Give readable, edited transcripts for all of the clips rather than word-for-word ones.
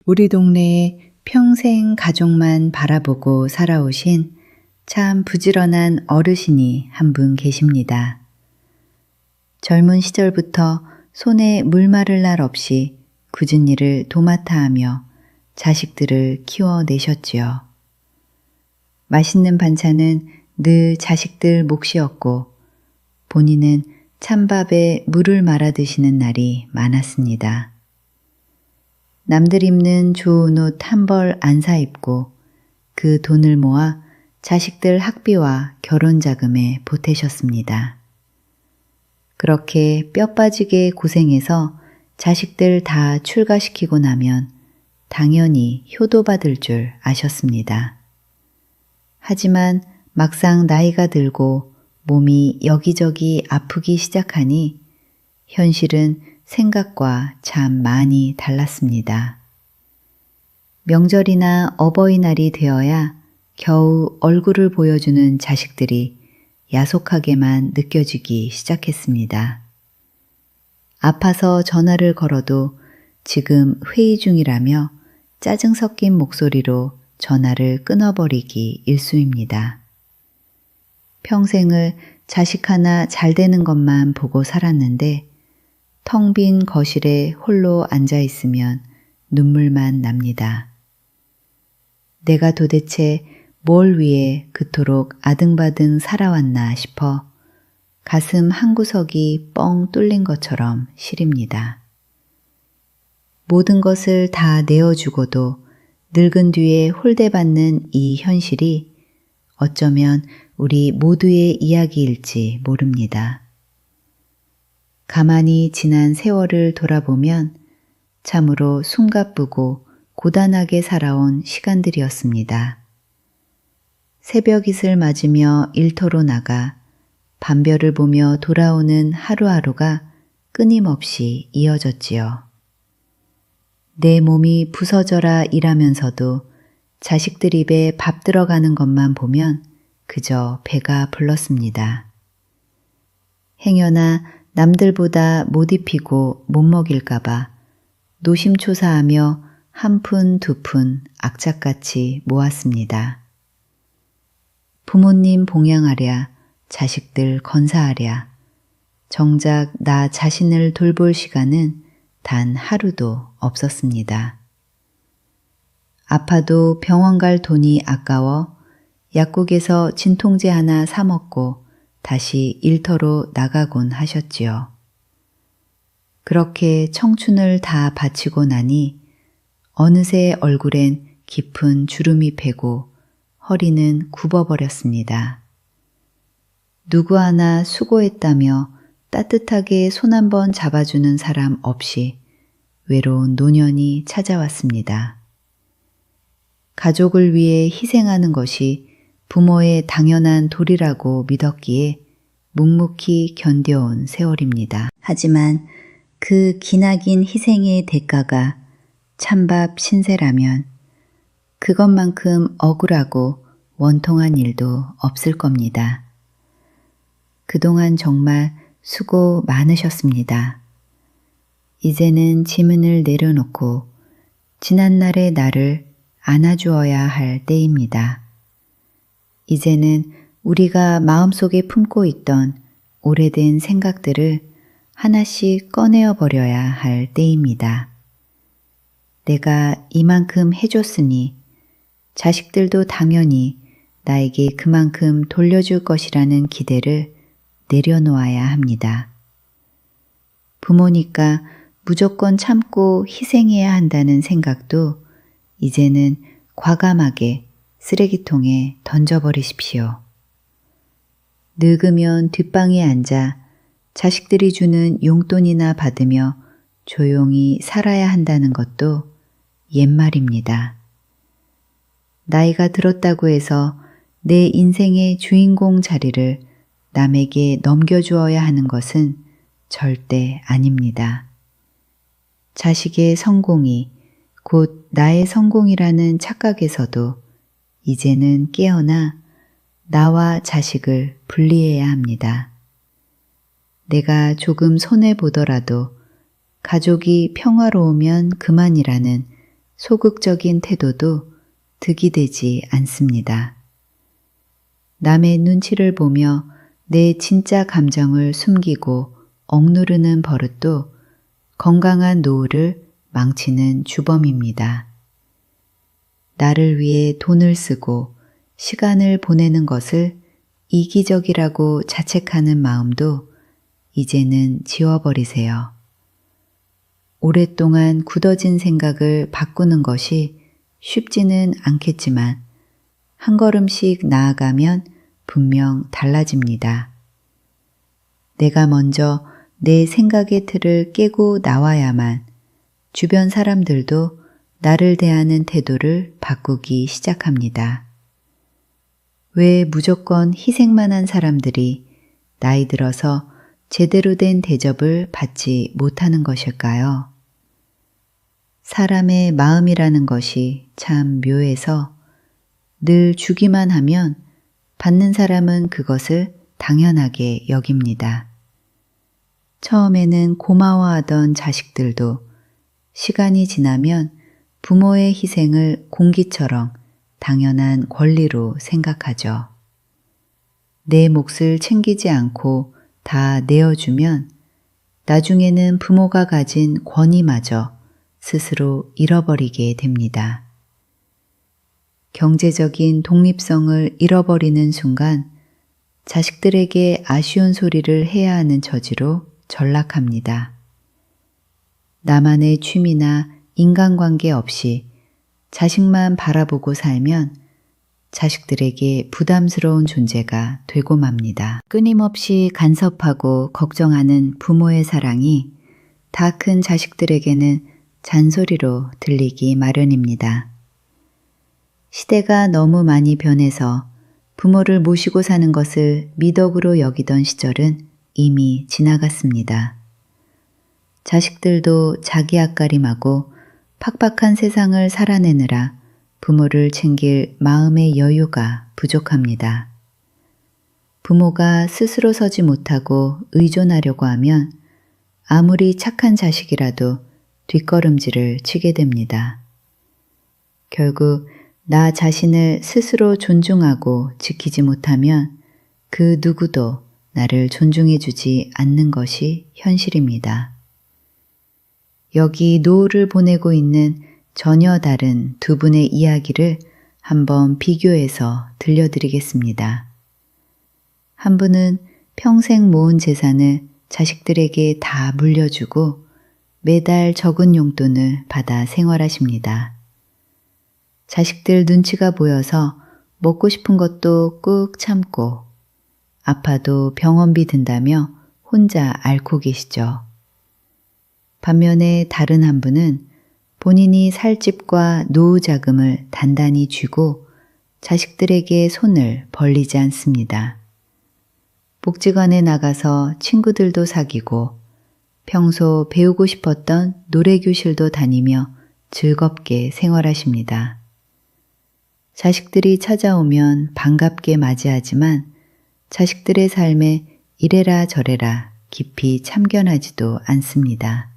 우리 동네에 평생 가족만 바라보고 살아오신 참 부지런한 어르신이 한 분 계십니다. 젊은 시절부터 손에 물 마를 날 없이 굳은 일을 도맡아 하며 자식들을 키워내셨지요. 맛있는 반찬은 늘 자식들 몫이었고 본인은 찬밥에 물을 말아 드시는 날이 많았습니다. 남들 입는 좋은 옷 한 벌 안 사 입고 그 돈을 모아 자식들 학비와 결혼 자금에 보태셨습니다. 그렇게 뼈 빠지게 고생해서 자식들 다 출가시키고 나면 당연히 효도받을 줄 아셨습니다. 하지만 막상 나이가 들고 몸이 여기저기 아프기 시작하니 현실은 생각과 참 많이 달랐습니다. 명절이나 어버이날이 되어야 겨우 얼굴을 보여주는 자식들이 야속하게만 느껴지기 시작했습니다. 아파서 전화를 걸어도 지금 회의 중이라며 짜증 섞인 목소리로 전화를 끊어버리기 일쑤입니다. 평생을 자식 하나 잘 되는 것만 보고 살았는데 텅 빈 거실에 홀로 앉아 있으면 눈물만 납니다. 내가 도대체 뭘 위해 그토록 아등바등 살아왔나 싶어 가슴 한 구석이 뻥 뚫린 것처럼 시립니다. 모든 것을 다 내어주고도 늙은 뒤에 홀대받는 이 현실이 어쩌면 우리 모두의 이야기일지 모릅니다. 가만히 지난 세월을 돌아보면 참으로 숨가쁘고 고단하게 살아온 시간들이었습니다. 새벽잇을 맞으며 일터로 나가 밤별을 보며 돌아오는 하루하루가 끊임없이 이어졌지요. 내 몸이 부서져라 일하면서도 자식들 입에 밥 들어가는 것만 보면 그저 배가 불렀습니다. 행여나 남들보다 못 입히고 못 먹일까봐 노심초사하며 한 푼 두 푼 악착같이 모았습니다. 부모님 봉양하랴, 자식들 건사하랴, 정작 나 자신을 돌볼 시간은 단 하루도 없었습니다. 아파도 병원 갈 돈이 아까워 약국에서 진통제 하나 사 먹고 다시 일터로 나가곤 하셨지요. 그렇게 청춘을 다 바치고 나니 어느새 얼굴엔 깊은 주름이 패고 허리는 굽어버렸습니다. 누구 하나 수고했다며 따뜻하게 손 한번 잡아주는 사람 없이 외로운 노년이 찾아왔습니다. 가족을 위해 희생하는 것이 부모의 당연한 도리라고 믿었기에 묵묵히 견뎌온 세월입니다. 하지만 그 기나긴 희생의 대가가 찬밥 신세라면 그것만큼 억울하고 원통한 일도 없을 겁니다. 그동안 정말 수고 많으셨습니다. 이제는 지문을 내려놓고 지난날의 나를 안아주어야 할 때입니다. 이제는 우리가 마음속에 품고 있던 오래된 생각들을 하나씩 꺼내어 버려야 할 때입니다. 내가 이만큼 해줬으니 자식들도 당연히 나에게 그만큼 돌려줄 것이라는 기대를 내려놓아야 합니다. 부모니까 무조건 참고 희생해야 한다는 생각도 이제는 과감하게 쓰레기통에 던져버리십시오. 늙으면 뒷방에 앉아 자식들이 주는 용돈이나 받으며 조용히 살아야 한다는 것도 옛말입니다. 나이가 들었다고 해서 내 인생의 주인공 자리를 남에게 넘겨주어야 하는 것은 절대 아닙니다. 자식의 성공이 곧 나의 성공이라는 착각에서도 이제는 깨어나 나와 자식을 분리해야 합니다. 내가 조금 손해보더라도 가족이 평화로우면 그만이라는 소극적인 태도도 득이 되지 않습니다. 남의 눈치를 보며 내 진짜 감정을 숨기고 억누르는 버릇도 건강한 노후를 망치는 주범입니다. 나를 위해 돈을 쓰고 시간을 보내는 것을 이기적이라고 자책하는 마음도 이제는 지워버리세요. 오랫동안 굳어진 생각을 바꾸는 것이 쉽지는 않겠지만 한 걸음씩 나아가면 분명 달라집니다. 내가 먼저 내 생각의 틀을 깨고 나와야만 주변 사람들도 나를 대하는 태도를 바꾸기 시작합니다. 왜 무조건 희생만 한 사람들이 나이 들어서 제대로 된 대접을 받지 못하는 것일까요? 사람의 마음이라는 것이 참 묘해서 늘 주기만 하면 받는 사람은 그것을 당연하게 여깁니다. 처음에는 고마워하던 자식들도 시간이 지나면 부모의 희생을 공기처럼 당연한 권리로 생각하죠. 내 몫을 챙기지 않고 다 내어주면 나중에는 부모가 가진 권위마저 스스로 잃어버리게 됩니다. 경제적인 독립성을 잃어버리는 순간 자식들에게 아쉬운 소리를 해야 하는 처지로 전락합니다. 나만의 취미나 인간관계 없이 자식만 바라보고 살면 자식들에게 부담스러운 존재가 되고 맙니다. 끊임없이 간섭하고 걱정하는 부모의 사랑이 다 큰 자식들에게는 잔소리로 들리기 마련입니다. 시대가 너무 많이 변해서 부모를 모시고 사는 것을 미덕으로 여기던 시절은 이미 지나갔습니다. 자식들도 자기 앞가림하고 팍팍한 세상을 살아내느라 부모를 챙길 마음의 여유가 부족합니다. 부모가 스스로 서지 못하고 의존하려고 하면 아무리 착한 자식이라도 뒷걸음질을 치게 됩니다. 결국 나 자신을 스스로 존중하고 지키지 못하면 그 누구도 나를 존중해주지 않는 것이 현실입니다. 여기 노후를 보내고 있는 전혀 다른 두 분의 이야기를 한번 비교해서 들려드리겠습니다. 한 분은 평생 모은 재산을 자식들에게 다 물려주고 매달 적은 용돈을 받아 생활하십니다. 자식들 눈치가 보여서 먹고 싶은 것도 꾹 참고 아파도 병원비 든다며 혼자 앓고 계시죠. 반면에 다른 한 분은 본인이 살 집과 노후 자금을 단단히 쥐고 자식들에게 손을 벌리지 않습니다. 복지관에 나가서 친구들도 사귀고 평소 배우고 싶었던 노래교실도 다니며 즐겁게 생활하십니다. 자식들이 찾아오면 반갑게 맞이하지만 자식들의 삶에 이래라 저래라 깊이 참견하지도 않습니다.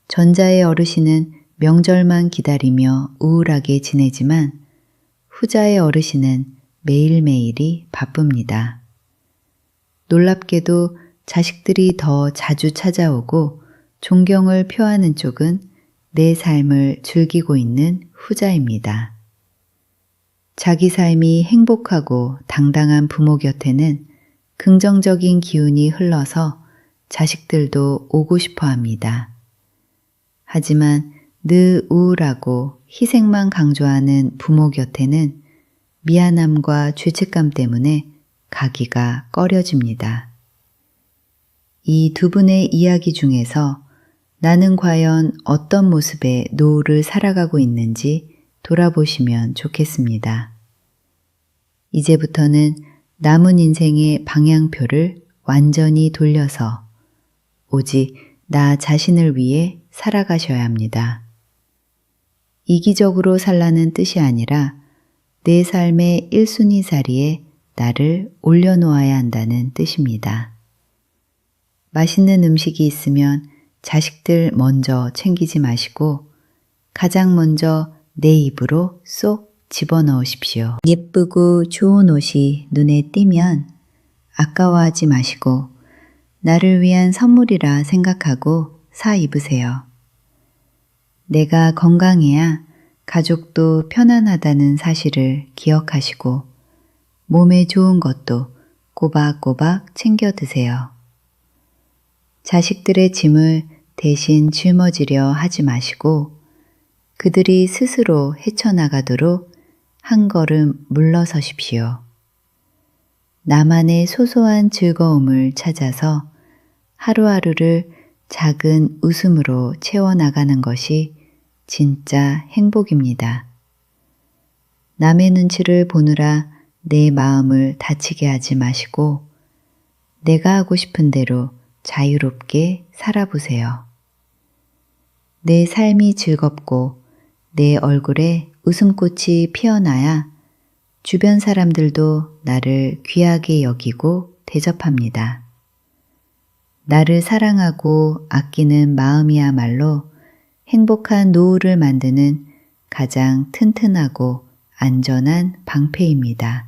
전자의 어르신은 명절만 기다리며 우울하게 지내지만 후자의 어르신은 매일매일이 바쁩니다. 놀랍게도 자식들이 더 자주 찾아오고 존경을 표하는 쪽은 내 삶을 즐기고 있는 후자입니다. 자기 삶이 행복하고 당당한 부모 곁에는 긍정적인 기운이 흘러서 자식들도 오고 싶어 합니다. 하지만 늘 우울하고 희생만 강조하는 부모 곁에는 미안함과 죄책감 때문에 가기가 꺼려집니다. 이 두 분의 이야기 중에서 나는 과연 어떤 모습의 노후를 살아가고 있는지 돌아보시면 좋겠습니다. 이제부터는 남은 인생의 방향표를 완전히 돌려서 오직 나 자신을 위해 살아가셔야 합니다. 이기적으로 살라는 뜻이 아니라 내 삶의 1순위 자리에 나를 올려놓아야 한다는 뜻입니다. 맛있는 음식이 있으면 자식들 먼저 챙기지 마시고 가장 먼저 내 입으로 쏙 집어넣으십시오. 예쁘고 좋은 옷이 눈에 띄면 아까워하지 마시고 나를 위한 선물이라 생각하고 사 입으세요. 내가 건강해야 가족도 편안하다는 사실을 기억하시고 몸에 좋은 것도 꼬박꼬박 챙겨 드세요. 자식들의 짐을 대신 짊어지려 하지 마시고 그들이 스스로 헤쳐나가도록 한 걸음 물러서십시오. 나만의 소소한 즐거움을 찾아서 하루하루를 작은 웃음으로 채워나가는 것이 진짜 행복입니다. 남의 눈치를 보느라 내 마음을 다치게 하지 마시고 내가 하고 싶은 대로 자유롭게 살아보세요. 내 삶이 즐겁고 내 얼굴에 웃음꽃이 피어나야 주변 사람들도 나를 귀하게 여기고 대접합니다. 나를 사랑하고 아끼는 마음이야말로 행복한 노후를 만드는 가장 튼튼하고 안전한 방패입니다.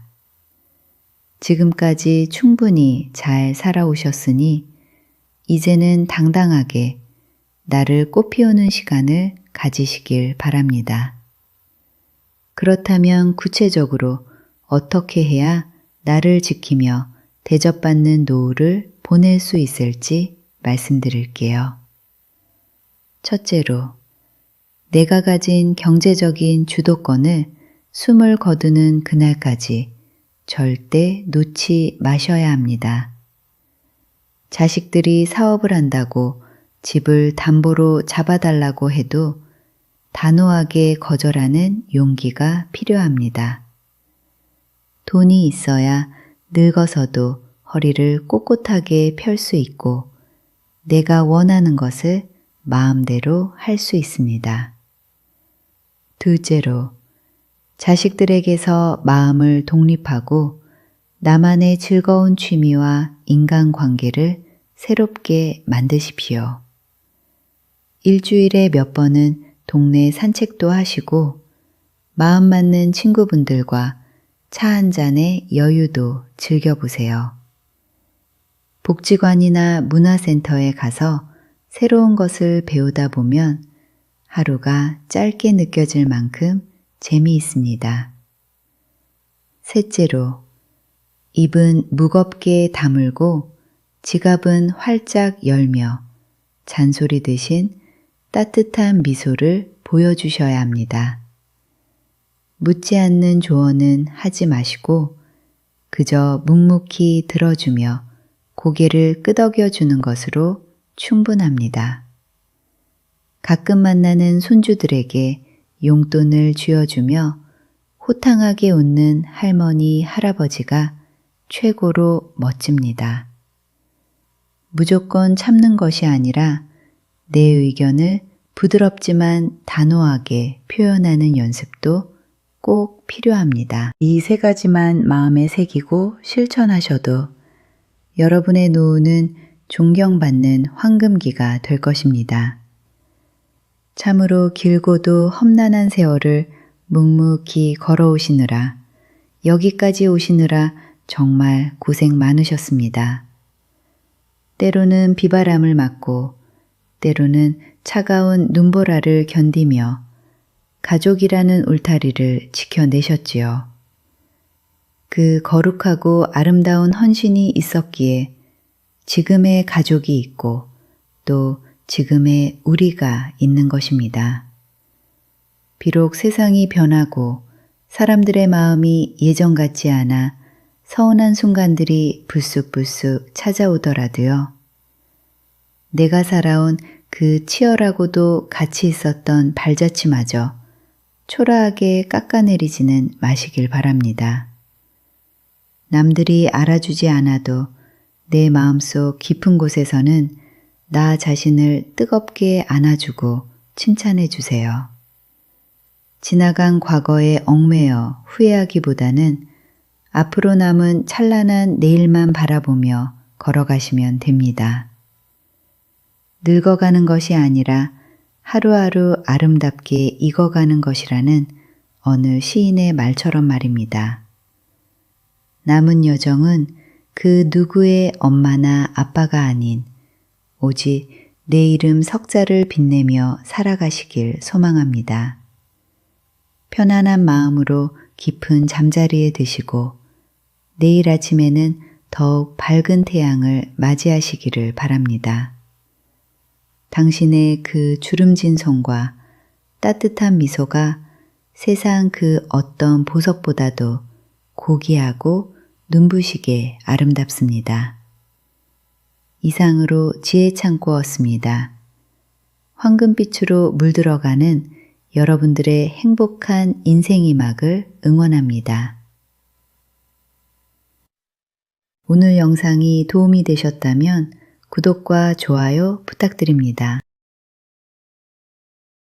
지금까지 충분히 잘 살아오셨으니 이제는 당당하게 나를 꽃피우는 시간을 가지시길 바랍니다. 그렇다면 구체적으로 어떻게 해야 나를 지키며 대접받는 노후를 보낼 수 있을지 말씀드릴게요. 첫째로, 내가 가진 경제적인 주도권을 숨을 거두는 그날까지 절대 놓지 마셔야 합니다. 자식들이 사업을 한다고 집을 담보로 잡아달라고 해도 단호하게 거절하는 용기가 필요합니다. 돈이 있어야 늙어서도 허리를 꼿꼿하게 펼 수 있고 내가 원하는 것을 마음대로 할 수 있습니다. 둘째로, 자식들에게서 마음을 독립하고 나만의 즐거운 취미와 인간관계를 새롭게 만드십시오. 일주일에 몇 번은 동네 산책도 하시고 마음 맞는 친구분들과 차 한 잔의 여유도 즐겨보세요. 복지관이나 문화센터에 가서 새로운 것을 배우다 보면 하루가 짧게 느껴질 만큼 재미있습니다. 셋째로, 입은 무겁게 다물고 지갑은 활짝 열며 잔소리 대신 따뜻한 미소를 보여주셔야 합니다. 묻지 않는 조언은 하지 마시고 그저 묵묵히 들어주며 고개를 끄덕여 주는 것으로 충분합니다. 가끔 만나는 손주들에게 용돈을 쥐어주며 호탕하게 웃는 할머니, 할아버지가 최고로 멋집니다. 무조건 참는 것이 아니라 내 의견을 부드럽지만 단호하게 표현하는 연습도 꼭 필요합니다. 이 세 가지만 마음에 새기고 실천하셔도 여러분의 노후는 존경받는 황금기가 될 것입니다. 참으로 길고도 험난한 세월을 묵묵히 걸어오시느라 여기까지 오시느라 정말 고생 많으셨습니다. 때로는 비바람을 맞고 때로는 차가운 눈보라를 견디며 가족이라는 울타리를 지켜내셨지요. 그 거룩하고 아름다운 헌신이 있었기에 지금의 가족이 있고 또 지금의 우리가 있는 것입니다. 비록 세상이 변하고 사람들의 마음이 예전 같지 않아 서운한 순간들이 불쑥불쑥 찾아오더라도요. 내가 살아온 그 치열하고도 가치 있었던 발자취마저 초라하게 깎아내리지는 마시길 바랍니다. 남들이 알아주지 않아도 내 마음속 깊은 곳에서는 나 자신을 뜨겁게 안아주고 칭찬해 주세요. 지나간 과거에 얽매여 후회하기보다는 앞으로 남은 찬란한 내일만 바라보며 걸어가시면 됩니다. 늙어가는 것이 아니라 하루하루 아름답게 익어가는 것이라는 어느 시인의 말처럼 말입니다. 남은 여정은 그 누구의 엄마나 아빠가 아닌 오직 내 이름 석자를 빛내며 살아가시길 소망합니다. 편안한 마음으로 깊은 잠자리에 드시고 내일 아침에는 더욱 밝은 태양을 맞이하시기를 바랍니다. 당신의 그 주름진 손과 따뜻한 미소가 세상 그 어떤 보석보다도 고귀하고 눈부시게 아름답습니다. 이상으로 지혜 창고였습니다. 황금빛으로 물들어가는 여러분들의 행복한 인생의 막을 응원합니다. 오늘 영상이 도움이 되셨다면 구독과 좋아요 부탁드립니다.